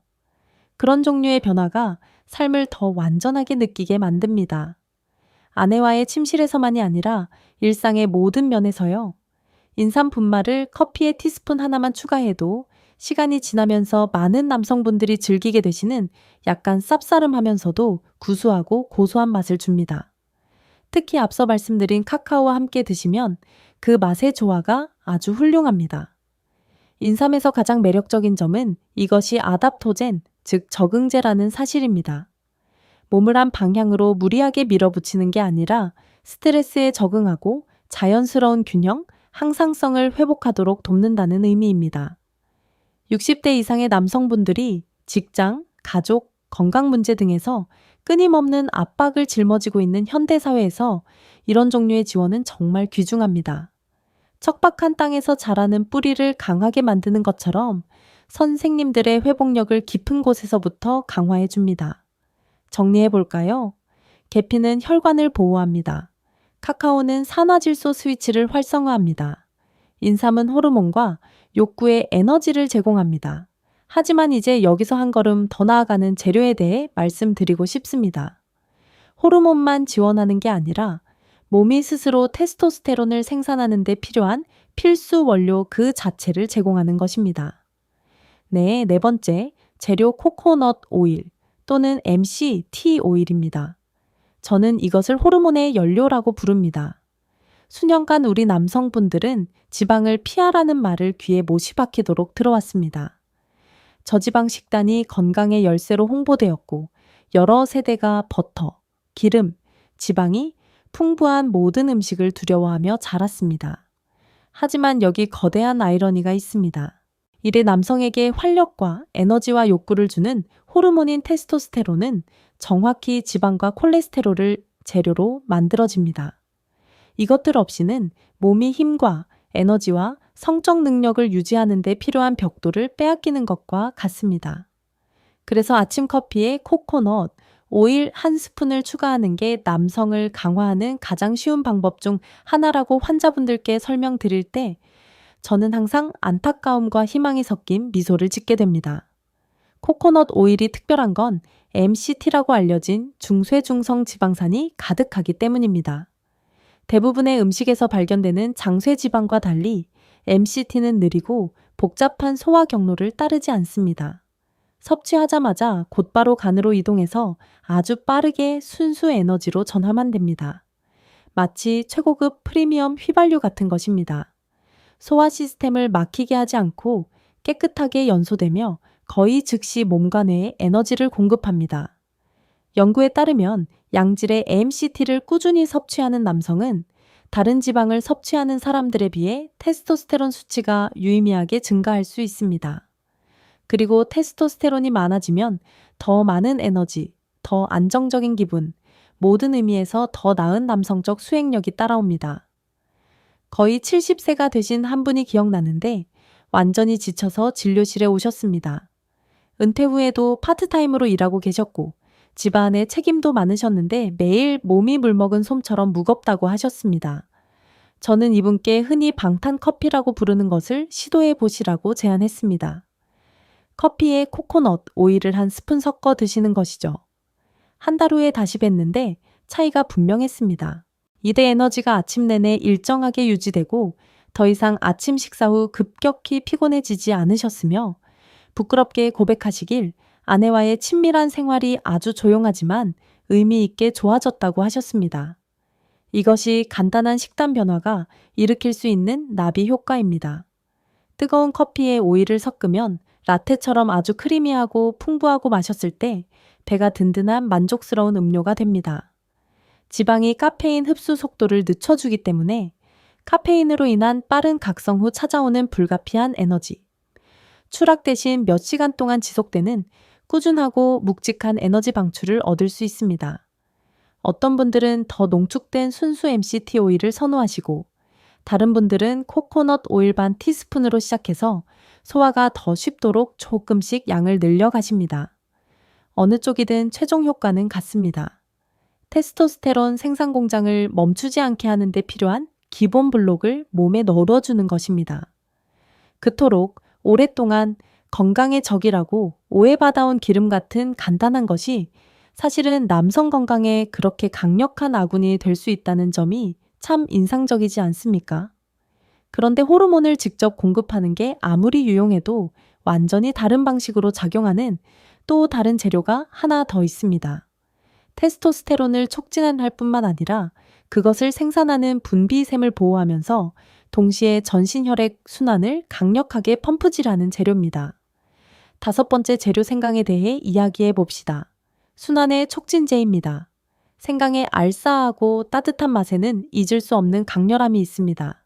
그런 종류의 변화가 삶을 더 완전하게 느끼게 만듭니다. 아내와의 침실에서만이 아니라 일상의 모든 면에서요. 인삼 분말을 커피에 티스푼 하나만 추가해도 시간이 지나면서 많은 남성분들이 즐기게 되시는 약간 쌉싸름하면서도 구수하고 고소한 맛을 줍니다. 특히 앞서 말씀드린 카카오와 함께 드시면 그 맛의 조화가 아주 훌륭합니다. 인삼에서 가장 매력적인 점은 이것이 아답토젠, 즉 적응제라는 사실입니다. 몸을 한 방향으로 무리하게 밀어붙이는 게 아니라 스트레스에 적응하고 자연스러운 균형, 항상성을 회복하도록 돕는다는 의미입니다. 60대 이상의 남성분들이 직장, 가족, 건강 문제 등에서 끊임없는 압박을 짊어지고 있는 현대사회에서 이런 종류의 지원은 정말 귀중합니다. 척박한 땅에서 자라는 뿌리를 강하게 만드는 것처럼 선생님들의 회복력을 깊은 곳에서부터 강화해 줍니다. 정리해 볼까요? 계피는 혈관을 보호합니다. 카카오는 산화질소 스위치를 활성화합니다. 인삼은 호르몬과 욕구의 에너지를 제공합니다. 하지만 이제 여기서 한 걸음 더 나아가는 재료에 대해 말씀드리고 싶습니다. 호르몬만 지원하는 게 아니라 몸이 스스로 테스토스테론을 생산하는 데 필요한 필수 원료 그 자체를 제공하는 것입니다. 네 번째, 재료 코코넛 오일 또는 MCT 오일입니다. 저는 이것을 호르몬의 연료라고 부릅니다. 수년간 우리 남성분들은 지방을 피하라는 말을 귀에 못이 박히도록 들어왔습니다. 저지방 식단이 건강의 열쇠로 홍보되었고 여러 세대가 버터, 기름, 지방이 풍부한 모든 음식을 두려워하며 자랐습니다. 하지만 여기 거대한 아이러니가 있습니다. 이래 남성에게 활력과 에너지와 욕구를 주는 호르몬인 테스토스테론은 정확히 지방과 콜레스테롤을 재료로 만들어집니다. 이것들 없이는 몸이 힘과 에너지와 성적 능력을 유지하는 데 필요한 벽돌을 빼앗기는 것과 같습니다. 그래서 아침 커피에 코코넛, 오일 한 스푼을 추가하는 게 남성을 강화하는 가장 쉬운 방법 중 하나라고 환자분들께 설명드릴 때 저는 항상 안타까움과 희망이 섞인 미소를 짓게 됩니다. 코코넛 오일이 특별한 건 MCT라고 알려진 중쇠중성 지방산이 가득하기 때문입니다. 대부분의 음식에서 발견되는 장쇠지방과 달리 MCT는 느리고 복잡한 소화 경로를 따르지 않습니다. 섭취하자마자 곧바로 간으로 이동해서 아주 빠르게 순수 에너지로 전환만 됩니다. 마치 최고급 프리미엄 휘발유 같은 것입니다. 소화 시스템을 막히게 하지 않고 깨끗하게 연소되며 거의 즉시 몸과 뇌에 에너지를 공급합니다. 연구에 따르면 양질의 MCT를 꾸준히 섭취하는 남성은 다른 지방을 섭취하는 사람들에 비해 테스토스테론 수치가 유의미하게 증가할 수 있습니다. 그리고 테스토스테론이 많아지면 더 많은 에너지, 더 안정적인 기분, 모든 의미에서 더 나은 남성적 수행력이 따라옵니다. 거의 70세가 되신 한 분이 기억나는데 완전히 지쳐서 진료실에 오셨습니다. 은퇴 후에도 파트타임으로 일하고 계셨고 집안에 책임도 많으셨는데 매일 몸이 물먹은 솜처럼 무겁다고 하셨습니다. 저는 이분께 흔히 방탄 커피라고 부르는 것을 시도해 보시라고 제안했습니다. 커피에 코코넛 오일을 한 스푼 섞어 드시는 것이죠. 한 달 후에 다시 뵀는데 차이가 분명했습니다. 이대 에너지가 아침 내내 일정하게 유지되고 더 이상 아침 식사 후 급격히 피곤해지지 않으셨으며 부끄럽게 고백하시길 아내와의 친밀한 생활이 아주 조용하지만 의미 있게 좋아졌다고 하셨습니다. 이것이 간단한 식단 변화가 일으킬 수 있는 나비 효과입니다. 뜨거운 커피에 오일을 섞으면 라테처럼 아주 크리미하고 풍부하고 마셨을 때 배가 든든한 만족스러운 음료가 됩니다. 지방이 카페인 흡수 속도를 늦춰주기 때문에 카페인으로 인한 빠른 각성 후 찾아오는 불가피한 에너지, 추락 대신 몇 시간 동안 지속되는 꾸준하고 묵직한 에너지 방출을 얻을 수 있습니다. 어떤 분들은 더 농축된 순수 MCT 오일을 선호하시고 다른 분들은 코코넛 오일 반 티스푼으로 시작해서 소화가 더 쉽도록 조금씩 양을 늘려가십니다. 어느 쪽이든 최종 효과는 같습니다. 테스토스테론 생산 공장을 멈추지 않게 하는 데 필요한 기본 블록을 몸에 넣어주는 것입니다. 그토록 오랫동안 건강의 적이라고 오해받아온 기름 같은 간단한 것이 사실은 남성 건강에 그렇게 강력한 아군이 될 수 있다는 점이 참 인상적이지 않습니까? 그런데 호르몬을 직접 공급하는 게 아무리 유용해도 완전히 다른 방식으로 작용하는 또 다른 재료가 하나 더 있습니다. 테스토스테론을 촉진할 뿐만 아니라 그것을 생산하는 분비샘을 보호하면서 동시에 전신혈액 순환을 강력하게 펌프질하는 재료입니다. 다섯 번째 재료 생강에 대해 이야기해 봅시다. 순환의 촉진제입니다. 생강의 알싸하고 따뜻한 맛에는 잊을 수 없는 강렬함이 있습니다.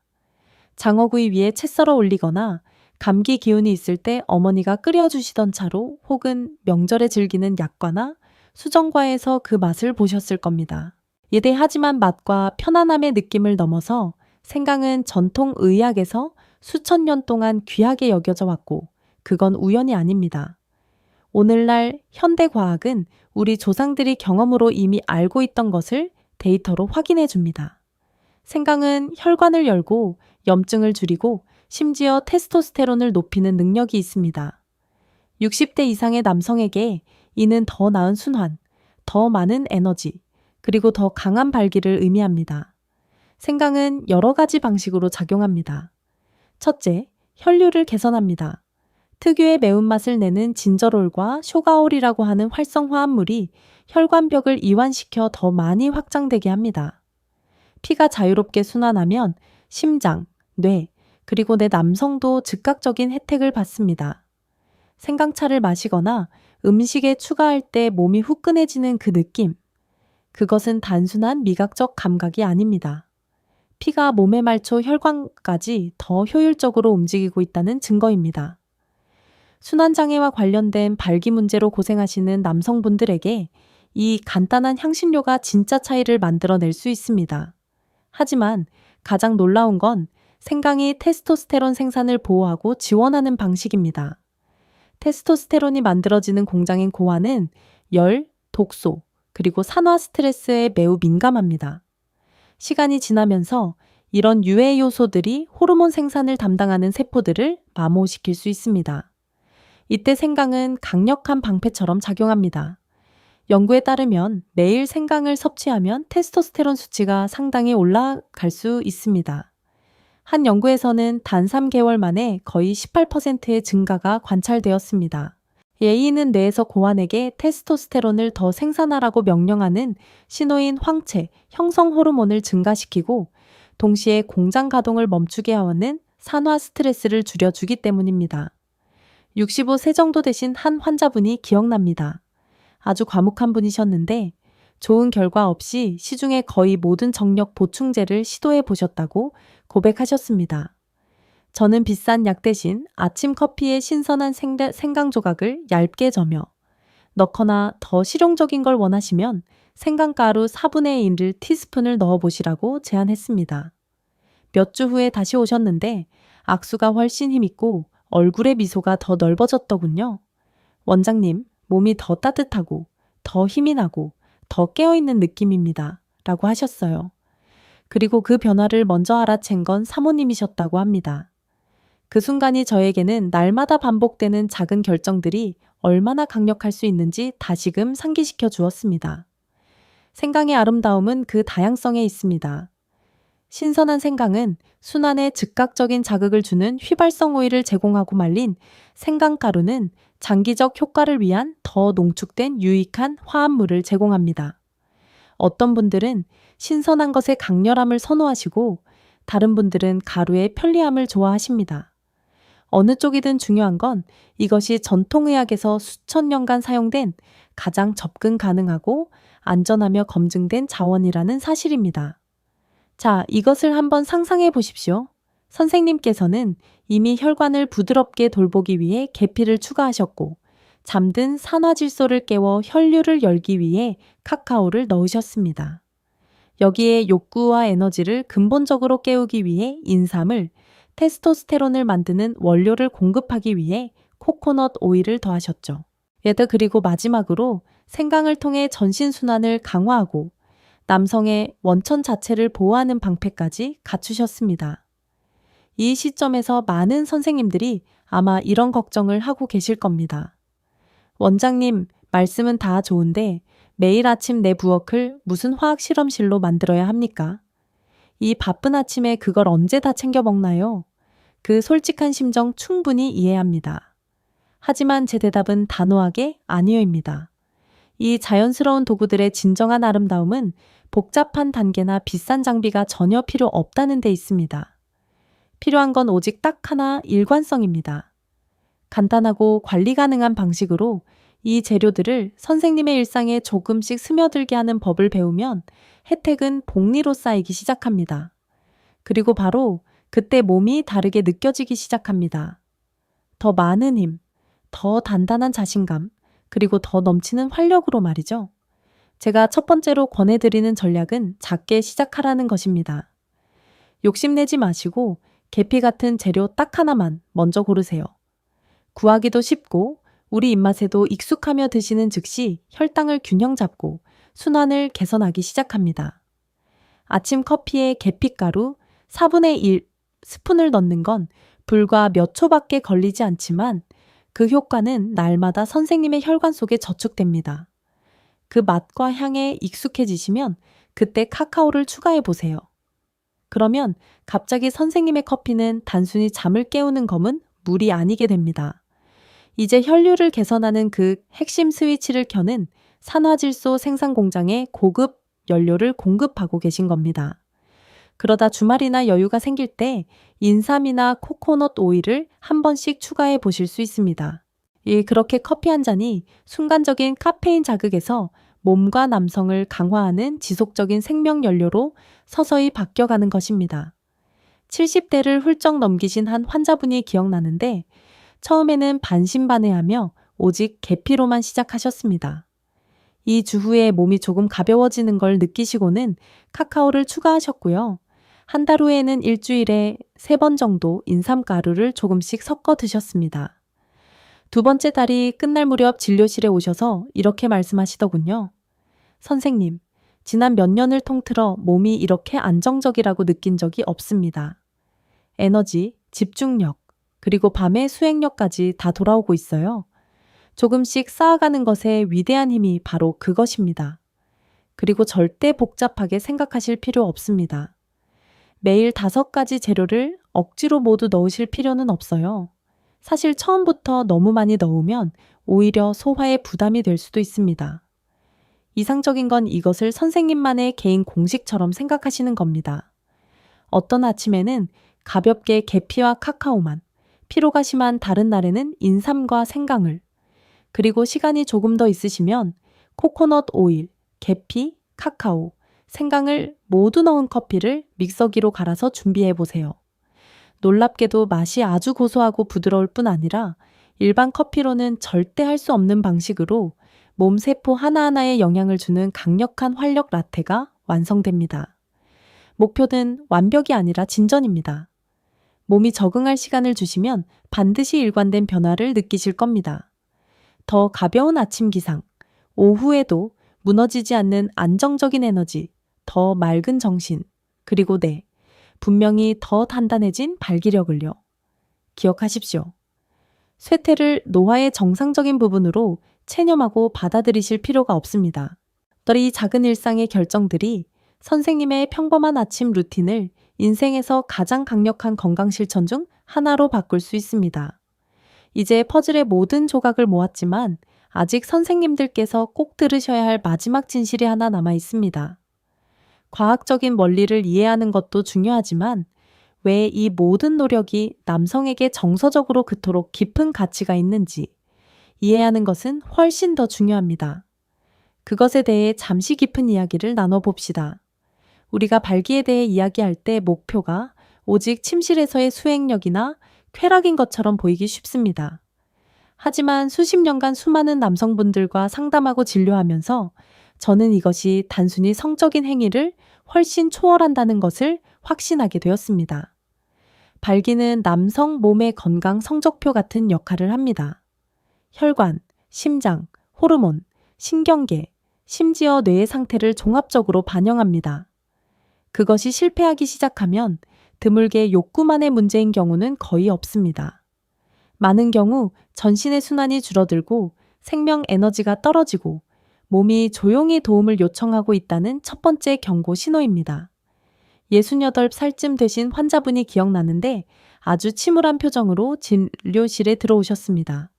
장어구이 위에 채 썰어 올리거나 감기 기운이 있을 때 어머니가 끓여주시던 차로 혹은 명절에 즐기는 약과나 수정과에서 그 맛을 보셨을 겁니다. 예대하지만 맛과 편안함의 느낌을 넘어서 생강은 전통 의학에서 수천 년 동안 귀하게 여겨져 왔고 그건 우연이 아닙니다. 오늘날 현대과학은 우리 조상들이 경험으로 이미 알고 있던 것을 데이터로 확인해 줍니다. 생강은 혈관을 열고 염증을 줄이고 심지어 테스토스테론을 높이는 능력이 있습니다. 60대 이상의 남성에게 이는 더 나은 순환, 더 많은 에너지, 그리고 더 강한 발기를 의미합니다. 생강은 여러 가지 방식으로 작용합니다. 첫째, 혈류를 개선합니다. 특유의 매운맛을 내는 진저롤과 쇼가올이라고 하는 활성 화합물이 혈관벽을 이완시켜 더 많이 확장되게 합니다. 피가 자유롭게 순환하면 심장, 뇌, 그리고 내 남성도 즉각적인 혜택을 받습니다. 생강차를 마시거나 음식에 추가할 때 몸이 후끈해지는 그 느낌. 그것은 단순한 미각적 감각이 아닙니다. 피가 몸의 말초 혈관까지 더 효율적으로 움직이고 있다는 증거입니다. 순환장애와 관련된 발기 문제로 고생하시는 남성분들에게 이 간단한 향신료가 진짜 차이를 만들어낼 수 있습니다. 하지만 가장 놀라운 건 생강이 테스토스테론 생산을 보호하고 지원하는 방식입니다. 테스토스테론이 만들어지는 공장인 고환은 열, 독소, 그리고 산화 스트레스에 매우 민감합니다. 시간이 지나면서 이런 유해 요소들이 호르몬 생산을 담당하는 세포들을 마모시킬 수 있습니다. 이때 생강은 강력한 방패처럼 작용합니다. 연구에 따르면 매일 생강을 섭취하면 테스토스테론 수치가 상당히 올라갈 수 있습니다. 한 연구에서는 단 3개월 만에 거의 18%의 증가가 관찰되었습니다. 이는 뇌에서 고환에게 테스토스테론을 더 생산하라고 명령하는 신호인 황체, 형성 호르몬을 증가시키고 동시에 공장 가동을 멈추게 하는 산화 스트레스를 줄여주기 때문입니다. 65세 정도 되신 한 환자분이 기억납니다. 아주 과묵한 분이셨는데 좋은 결과 없이 시중의 거의 모든 정력 보충제를 시도해 보셨다고 고백하셨습니다. 저는 비싼 약 대신 아침 커피에 신선한 생강 조각을 얇게 저며 넣거나 더 실용적인 걸 원하시면 생강가루 4분의 1을 티스푼을 넣어보시라고 제안했습니다. 몇 주 후에 다시 오셨는데 악수가 훨씬 힘있고 얼굴의 미소가 더 넓어졌더군요. 원장님, 몸이 더 따뜻하고 더 힘이 나고 더 깨어있는 느낌입니다. 라고 하셨어요. 그리고 그 변화를 먼저 알아챈 건 사모님이셨다고 합니다. 그 순간이 저에게는 날마다 반복되는 작은 결정들이 얼마나 강력할 수 있는지 다시금 상기시켜 주었습니다. 생강의 아름다움은 그 다양성에 있습니다. 신선한 생강은 순환에 즉각적인 자극을 주는 휘발성 오일을 제공하고 말린 생강가루는 장기적 효과를 위한 더 농축된 유익한 화합물을 제공합니다. 어떤 분들은 신선한 것의 강렬함을 선호하시고 다른 분들은 가루의 편리함을 좋아하십니다. 어느 쪽이든 중요한 건 이것이 전통의학에서 수천 년간 사용된 가장 접근 가능하고 안전하며 검증된 자원이라는 사실입니다. 자, 이것을 한번 상상해 보십시오. 선생님께서는 이미 혈관을 부드럽게 돌보기 위해 계피를 추가하셨고, 잠든 산화질소를 깨워 혈류를 열기 위해 카카오를 넣으셨습니다. 여기에 욕구와 에너지를 근본적으로 깨우기 위해 인삼을, 테스토스테론을 만드는 원료를 공급하기 위해 코코넛 오일을 더하셨죠. 그리고 마지막으로 생강을 통해 전신순환을 강화하고 남성의 원천 자체를 보호하는 방패까지 갖추셨습니다. 이 시점에서 많은 선생님들이 아마 이런 걱정을 하고 계실 겁니다. 원장님, 말씀은 다 좋은데 매일 아침 내 부엌을 무슨 화학 실험실로 만들어야 합니까? 이 바쁜 아침에 그걸 언제 다 챙겨 먹나요? 그 솔직한 심정 충분히 이해합니다. 하지만 제 대답은 단호하게 아니요입니다. 이 자연스러운 도구들의 진정한 아름다움은 복잡한 단계나 비싼 장비가 전혀 필요 없다는 데 있습니다. 필요한 건 오직 딱 하나, 일관성입니다. 간단하고 관리 가능한 방식으로 이 재료들을 선생님의 일상에 조금씩 스며들게 하는 법을 배우면 혜택은 복리로 쌓이기 시작합니다. 그리고 바로 그때 몸이 다르게 느껴지기 시작합니다. 더 많은 힘, 더 단단한 자신감, 그리고 더 넘치는 활력으로 말이죠. 제가 첫 번째로 권해드리는 전략은 작게 시작하라는 것입니다. 욕심내지 마시고 계피 같은 재료 딱 하나만 먼저 고르세요. 구하기도 쉽고 우리 입맛에도 익숙하며 드시는 즉시 혈당을 균형 잡고 순환을 개선하기 시작합니다. 아침 커피에 계피가루 4분의 1 스푼을 넣는 건 불과 몇 초밖에 걸리지 않지만 그 효과는 날마다 선생님의 혈관 속에 저축됩니다. 그 맛과 향에 익숙해지시면 그때 카카오를 추가해 보세요. 그러면 갑자기 선생님의 커피는 단순히 잠을 깨우는 검은 물이 아니게 됩니다. 이제 혈류를 개선하는 그 핵심 스위치를 켜는 산화질소 생산 공장에 고급 연료를 공급하고 계신 겁니다. 그러다 주말이나 여유가 생길 때 인삼이나 코코넛 오일을 한 번씩 추가해 보실 수 있습니다. 그렇게 커피 한 잔이 순간적인 카페인 자극에서 몸과 남성을 강화하는 지속적인 생명연료로 서서히 바뀌어가는 것입니다. 70대를 훌쩍 넘기신 한 환자분이 기억나는데 처음에는 반신반의하며 오직 계피로만 시작하셨습니다. 이 주후에 몸이 조금 가벼워지는 걸 느끼시고는 카카오를 추가하셨고요. 한 달 후에는 일주일에 3번 정도 인삼가루를 조금씩 섞어 드셨습니다. 두 번째 달이 끝날 무렵 진료실에 오셔서 이렇게 말씀하시더군요. 선생님, 지난 몇 년을 통틀어 몸이 이렇게 안정적이라고 느낀 적이 없습니다. 에너지, 집중력, 그리고 밤의 수행력까지 다 돌아오고 있어요. 조금씩 쌓아가는 것의 위대한 힘이 바로 그것입니다. 그리고 절대 복잡하게 생각하실 필요 없습니다. 매일 5가지 재료를 억지로 모두 넣으실 필요는 없어요. 사실 처음부터 너무 많이 넣으면 오히려 소화에 부담이 될 수도 있습니다. 이상적인 건 이것을 선생님만의 개인 공식처럼 생각하시는 겁니다. 어떤 아침에는 가볍게 계피와 카카오만, 피로가 심한 다른 날에는 인삼과 생강을, 그리고 시간이 조금 더 있으시면 코코넛 오일, 계피, 카카오, 생강을 모두 넣은 커피를 믹서기로 갈아서 준비해 보세요. 놀랍게도 맛이 아주 고소하고 부드러울 뿐 아니라 일반 커피로는 절대 할 수 없는 방식으로 몸 세포 하나하나에 영향을 주는 강력한 활력 라테가 완성됩니다. 목표는 완벽이 아니라 진전입니다. 몸이 적응할 시간을 주시면 반드시 일관된 변화를 느끼실 겁니다. 더 가벼운 아침 기상, 오후에도 무너지지 않는 안정적인 에너지, 더 맑은 정신, 그리고 분명히 더 단단해진 발기력을요. 기억하십시오. 쇠퇴를 노화의 정상적인 부분으로 체념하고 받아들이실 필요가 없습니다. 이 작은 일상의 결정들이 선생님의 평범한 아침 루틴을 인생에서 가장 강력한 건강 실천 중 하나로 바꿀 수 있습니다. 이제 퍼즐의 모든 조각을 모았지만 아직 선생님들께서 꼭 들으셔야 할 마지막 진실이 하나 남아 있습니다. 과학적인 원리를 이해하는 것도 중요하지만 왜 이 모든 노력이 남성에게 정서적으로 그토록 깊은 가치가 있는지 이해하는 것은 훨씬 더 중요합니다. 그것에 대해 잠시 깊은 이야기를 나눠봅시다. 우리가 발기에 대해 이야기할 때 목표가 오직 침실에서의 수행력이나 쾌락인 것처럼 보이기 쉽습니다. 하지만 수십 년간 수많은 남성분들과 상담하고 진료하면서 저는 이것이 단순히 성적인 행위를 훨씬 초월한다는 것을 확신하게 되었습니다. 발기는 남성 몸의 건강 성적표 같은 역할을 합니다. 혈관, 심장, 호르몬, 신경계, 심지어 뇌의 상태를 종합적으로 반영합니다. 그것이 실패하기 시작하면 드물게 욕구만의 문제인 경우는 거의 없습니다. 많은 경우 전신의 순환이 줄어들고 생명 에너지가 떨어지고 몸이 조용히 도움을 요청하고 있다는 첫 번째 경고 신호입니다. 68살쯤 되신 환자분이 기억나는데 아주 침울한 표정으로 진료실에 들어오셨습니다.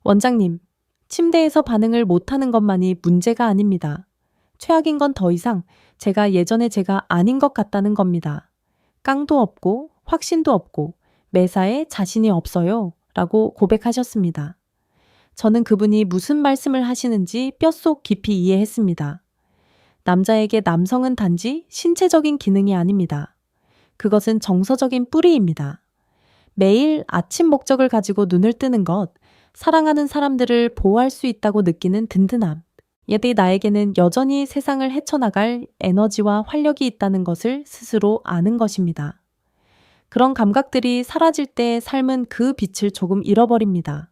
원장님, 침대에서 반응을 못하는 것만이 문제가 아닙니다. 최악인 건 더 이상 제가 예전에 제가 아닌 것 같다는 겁니다. 깡도 없고 확신도 없고 매사에 자신이 없어요. 라고 고백하셨습니다. 저는 그분이 무슨 말씀을 하시는지 뼛속 깊이 이해했습니다. 남자에게 남성은 단지 신체적인 기능이 아닙니다. 그것은 정서적인 뿌리입니다. 매일 아침 목적을 가지고 눈을 뜨는 것, 사랑하는 사람들을 보호할 수 있다고 느끼는 든든함, 얘들이 나에게는 여전히 세상을 헤쳐나갈 에너지와 활력이 있다는 것을 스스로 아는 것입니다. 그런 감각들이 사라질 때 삶은 그 빛을 조금 잃어버립니다.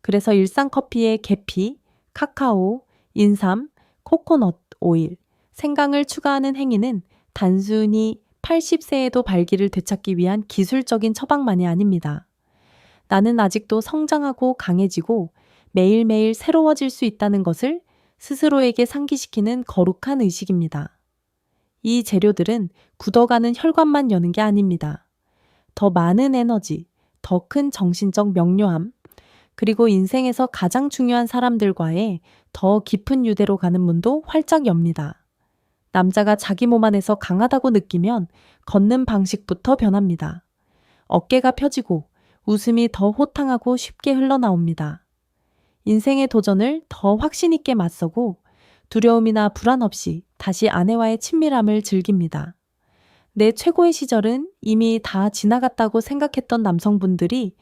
그래서 일상 커피에 계피, 카카오, 인삼, 코코넛 오일, 생강을 추가하는 행위는 단순히 80세에도 발기를 되찾기 위한 기술적인 처방만이 아닙니다. 나는 아직도 성장하고 강해지고 매일매일 새로워질 수 있다는 것을 스스로에게 상기시키는 거룩한 의식입니다. 이 재료들은 굳어가는 혈관만 여는 게 아닙니다. 더 많은 에너지, 더 큰 정신적 명료함, 그리고 인생에서 가장 중요한 사람들과의 더 깊은 유대로 가는 문도 활짝 엽니다. 남자가 자기 몸 안에서 강하다고 느끼면 걷는 방식부터 변합니다. 어깨가 펴지고 웃음이 더 호탕하고 쉽게 흘러나옵니다. 인생의 도전을 더 확신 있게 맞서고 두려움이나 불안 없이 다시 아내와의 친밀함을 즐깁니다. 내 최고의 시절은 이미 다 지나갔다고 생각했던 남성분들이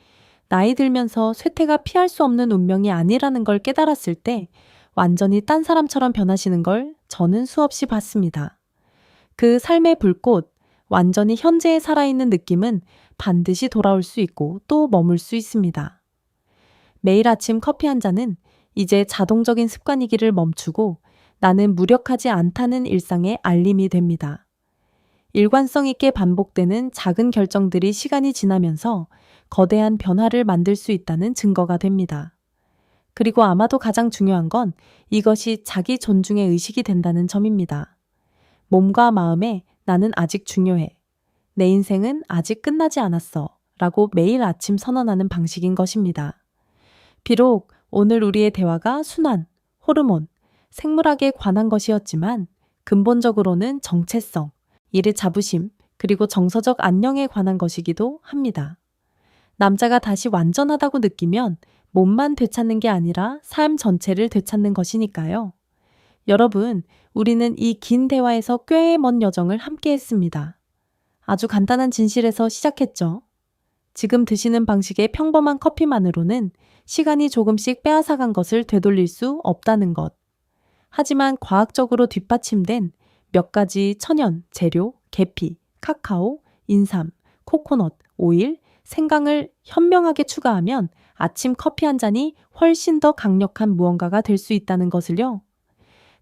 나이 들면서 쇠퇴가 피할 수 없는 운명이 아니라는 걸 깨달았을 때 완전히 딴 사람처럼 변하시는 걸 저는 수없이 봤습니다. 그 삶의 불꽃, 완전히 현재에 살아있는 느낌은 반드시 돌아올 수 있고 또 머물 수 있습니다. 매일 아침 커피 한 잔은 이제 자동적인 습관이기를 멈추고 나는 무력하지 않다는 일상의 알림이 됩니다. 일관성 있게 반복되는 작은 결정들이 시간이 지나면서 거대한 변화를 만들 수 있다는 증거가 됩니다. 그리고 아마도 가장 중요한 건 이것이 자기 존중의 의식이 된다는 점입니다. 몸과 마음에 나는 아직 중요해. 내 인생은 아직 끝나지 않았어. 라고 매일 아침 선언하는 방식인 것입니다. 비록 오늘 우리의 대화가 순환, 호르몬, 생물학에 관한 것이었지만 근본적으로는 정체성, 일의 자부심, 그리고 정서적 안녕에 관한 것이기도 합니다. 남자가 다시 완전하다고 느끼면 몸만 되찾는 게 아니라 삶 전체를 되찾는 것이니까요. 여러분, 우리는 이 긴 대화에서 꽤 먼 여정을 함께 했습니다. 아주 간단한 진실에서 시작했죠. 지금 드시는 방식의 평범한 커피만으로는 시간이 조금씩 빼앗아간 것을 되돌릴 수 없다는 것. 하지만 과학적으로 뒷받침된 몇 가지 천연, 재료, 계피, 카카오, 인삼, 코코넛, 오일, 생강을 현명하게 추가하면 아침 커피 한 잔이 훨씬 더 강력한 무언가가 될 수 있다는 것을요.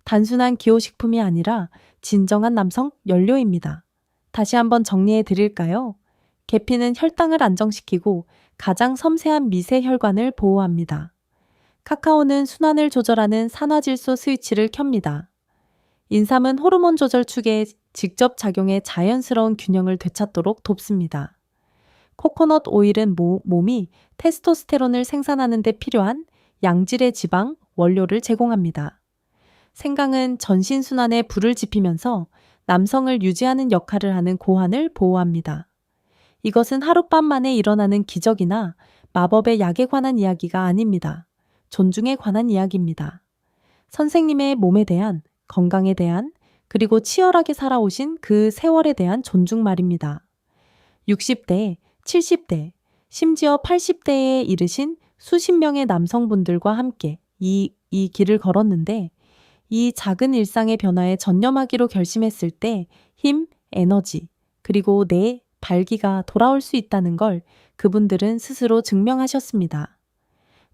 단순한 기호식품이 아니라 진정한 남성 연료입니다. 다시 한번 정리해 드릴까요? 계피는 혈당을 안정시키고 가장 섬세한 미세 혈관을 보호합니다. 카카오는 순환을 조절하는 산화질소 스위치를 켭니다. 인삼은 호르몬 조절 축에 직접 작용해 자연스러운 균형을 되찾도록 돕습니다. 코코넛 오일은 몸이 테스토스테론을 생산하는 데 필요한 양질의 지방, 원료를 제공합니다. 생강은 전신순환에 불을 지피면서 남성을 유지하는 역할을 하는 고환을 보호합니다. 이것은 하룻밤 만에 일어나는 기적이나 마법의 약에 관한 이야기가 아닙니다. 존중에 관한 이야기입니다. 선생님의 몸에 대한, 건강에 대한, 그리고 치열하게 살아오신 그 세월에 대한 존중 말입니다. 60대, 70대, 심지어 80대에 이르신 수십 명의 남성분들과 함께 이 길을 걸었는데 이 작은 일상의 변화에 전념하기로 결심했을 때 힘, 에너지, 그리고 내 발기가 돌아올 수 있다는 걸 그분들은 스스로 증명하셨습니다.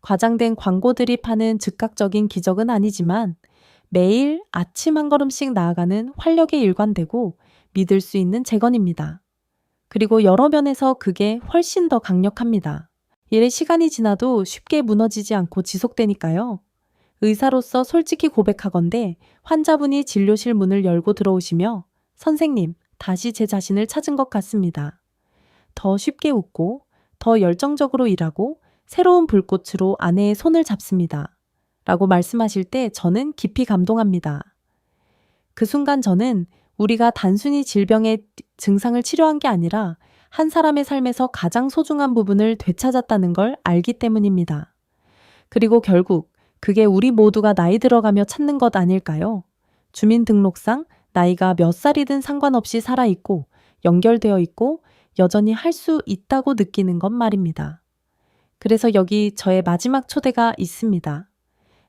과장된 광고들이 파는 즉각적인 기적은 아니지만 매일 아침 한 걸음씩 나아가는 활력에 일관되고 믿을 수 있는 재건입니다. 그리고 여러 면에서 그게 훨씬 더 강력합니다. 일의 시간이 지나도 쉽게 무너지지 않고 지속되니까요. 의사로서 솔직히 고백하건대 환자분이 진료실 문을 열고 들어오시며 선생님, 다시 제 자신을 찾은 것 같습니다. 더 쉽게 웃고 더 열정적으로 일하고 새로운 불꽃으로 아내의 손을 잡습니다. 라고 말씀하실 때 저는 깊이 감동합니다. 그 순간 저는 우리가 단순히 질병의 증상을 치료한 게 아니라 한 사람의 삶에서 가장 소중한 부분을 되찾았다는 걸 알기 때문입니다. 그리고 결국 그게 우리 모두가 나이 들어가며 찾는 것 아닐까요? 주민등록상 나이가 몇 살이든 상관없이 살아있고 연결되어 있고 여전히 할 수 있다고 느끼는 것 말입니다. 그래서 여기 저의 마지막 초대가 있습니다.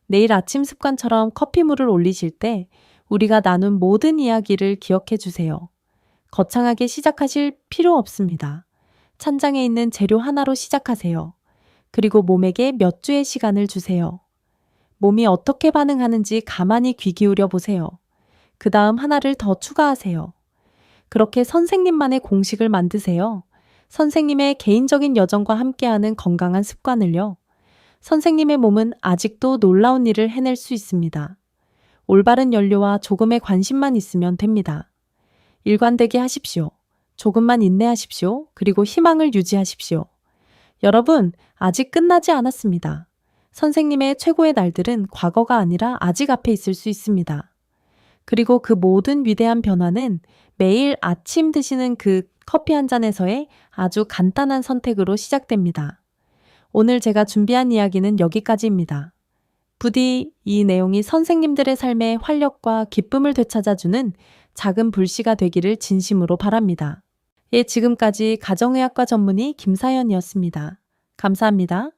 내일 아침 습관처럼 커피물을 올리실 때 우리가 나눈 모든 이야기를 기억해 주세요. 거창하게 시작하실 필요 없습니다. 찬장에 있는 재료 하나로 시작하세요. 그리고 몸에게 몇 주의 시간을 주세요. 몸이 어떻게 반응하는지 가만히 귀 기울여 보세요. 그 다음 하나를 더 추가하세요. 그렇게 선생님만의 공식을 만드세요. 선생님의 개인적인 여정과 함께하는 건강한 습관을요. 선생님의 몸은 아직도 놀라운 일을 해낼 수 있습니다. 올바른 연료와 조금의 관심만 있으면 됩니다. 일관되게 하십시오. 조금만 인내하십시오. 그리고 희망을 유지하십시오. 여러분, 아직 끝나지 않았습니다. 선생님의 최고의 날들은 과거가 아니라 아직 앞에 있을 수 있습니다. 그리고 그 모든 위대한 변화는 매일 아침 드시는 그 커피 한 잔에서의 아주 간단한 선택으로 시작됩니다. 오늘 제가 준비한 이야기는 여기까지입니다. 부디 이 내용이 선생님들의 삶에 활력과 기쁨을 되찾아주는 작은 불씨가 되기를 진심으로 바랍니다. 예, 지금까지 가정의학과 전문의 김사연이었습니다. 감사합니다.